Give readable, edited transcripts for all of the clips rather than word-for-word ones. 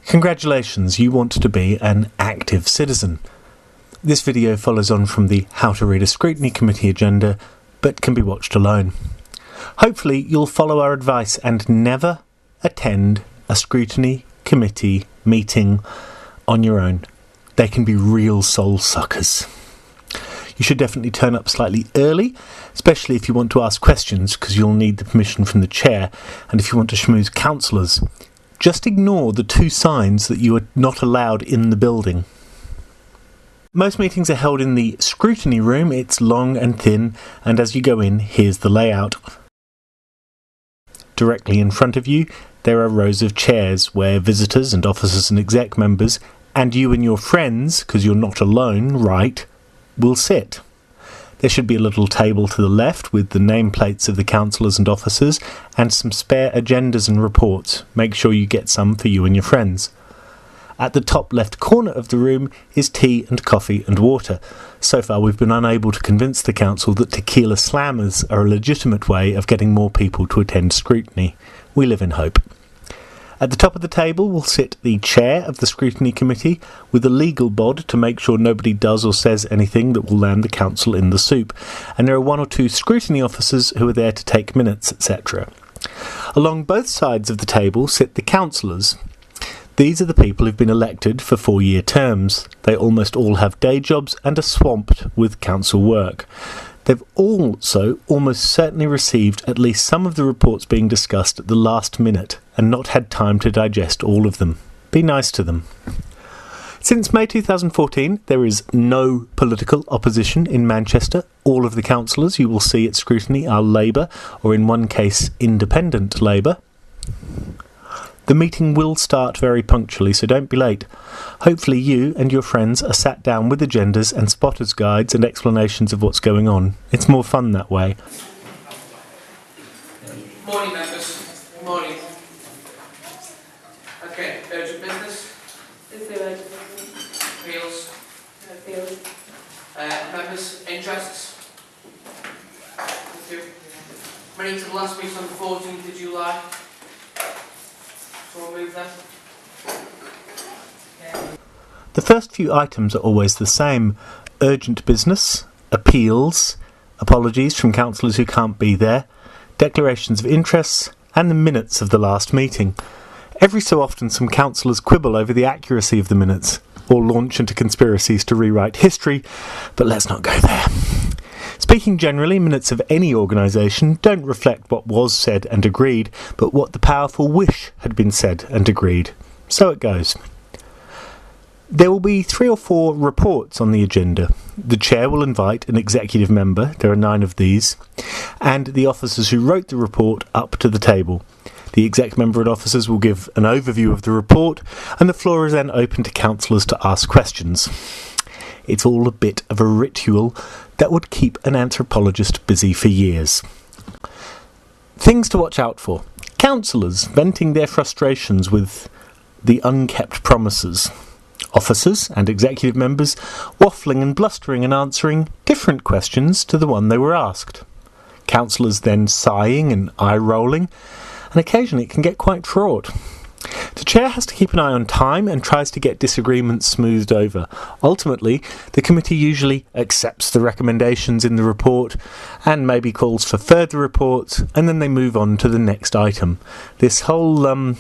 Congratulations, you want to be an active citizen. This video follows on from the How to Read a Scrutiny Committee agenda, but can be watched alone. Hopefully you'll follow our advice and never attend a Scrutiny Committee meeting on your own. They can be real soul suckers. You should definitely turn up slightly early, especially if you want to ask questions, because you'll need the permission from the chair, and if you want to schmooze councillors. Just ignore the 2 signs that you are not allowed in the building. Most meetings are held in the Scrutiny room. It's long and thin, and as you go in, here's the layout. Directly in front of you, there are rows of chairs where visitors and officers and exec members, and you and your friends, because you're not alone, right, will sit. There should be a little table to the left with the nameplates of the councillors and officers and some spare agendas and reports. Make sure you get some for you and your friends. At the top left corner of the room is tea and coffee and water. So far we've been unable to convince the council that tequila slammers are a legitimate way of getting more people to attend scrutiny. We live in hope. At the top of the table will sit the chair of the Scrutiny Committee with a legal bod to make sure nobody does or says anything that will land the council in the soup. And there are 1 or 2 scrutiny officers who are there to take minutes, etc. Along both sides of the table sit the councillors. These are the people who've been elected for 4-year terms. They almost all have day jobs and are swamped with council work. They've also almost certainly received at least some of the reports being discussed at the last minute and not had time to digest all of them. Be nice to them. Since May 2014, there is no political opposition in Manchester. All of the councillors you will see at Scrutiny are Labour, or in one case, Independent Labour. The meeting will start very punctually, so don't be late. Hopefully you and your friends are sat down with agendas and spotters guides and explanations of what's going on. It's more fun that way. Morning, members. Morning. Okay, urgent business. Is there urgent business? Appeals. No appeals. Members' interests. Thank you. Minutes of the last meeting on the 14th of July. We'll move them. The first few items are always the same. Urgent business, appeals, apologies from councillors who can't be there, declarations of interests, and the minutes of the last meeting. Every so often some councillors quibble over the accuracy of the minutes, or launch into conspiracies to rewrite history, but let's not go there. Speaking generally, minutes of any organisation don't reflect what was said and agreed, but what the powerful wish had been said and agreed. So it goes. There will be 3 or 4 reports on the agenda. The chair will invite an executive member, there are 9 of these, and the officers who wrote the report up to the table. The exec member and officers will give an overview of the report, and the floor is then open to councillors to ask questions. It's all a bit of a ritual that would keep an anthropologist busy for years. Things to watch out for. Councillors venting their frustrations with the unkept promises. Officers and executive members waffling and blustering and answering different questions to the one they were asked. Councillors then sighing and eye-rolling, and occasionally it can get quite fraught. The chair has to keep an eye on time and tries to get disagreements smoothed over. Ultimately, the committee usually accepts the recommendations in the report and maybe calls for further reports, and then they move on to the next item. This whole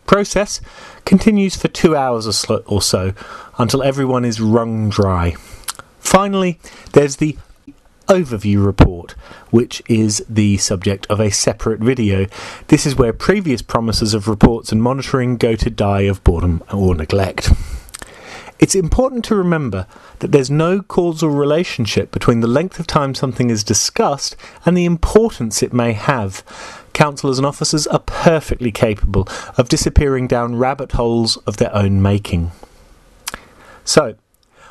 process continues for 2 hours or so until everyone is wrung dry. Finally, there's the overview report, which is the subject of a separate video. This is where previous promises of reports and monitoring go to die of boredom or neglect. It's important to remember that there's no causal relationship between the length of time something is discussed and the importance it may have. Councillors and officers are perfectly capable of disappearing down rabbit holes of their own making. So,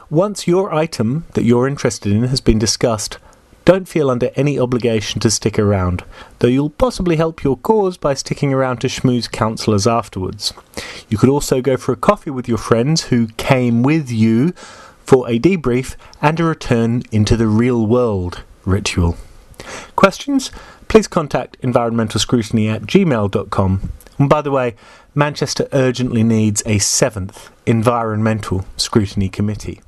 once your item that you're interested in has been discussed, don't feel under any obligation to stick around, though you'll possibly help your cause by sticking around to schmooze councillors afterwards. You could also go for a coffee with your friends who came with you for a debrief and a return into the real world ritual. Questions? Please contact environmentalscrutiny@gmail.com And by the way, Manchester urgently needs a 7th Environmental Scrutiny Committee.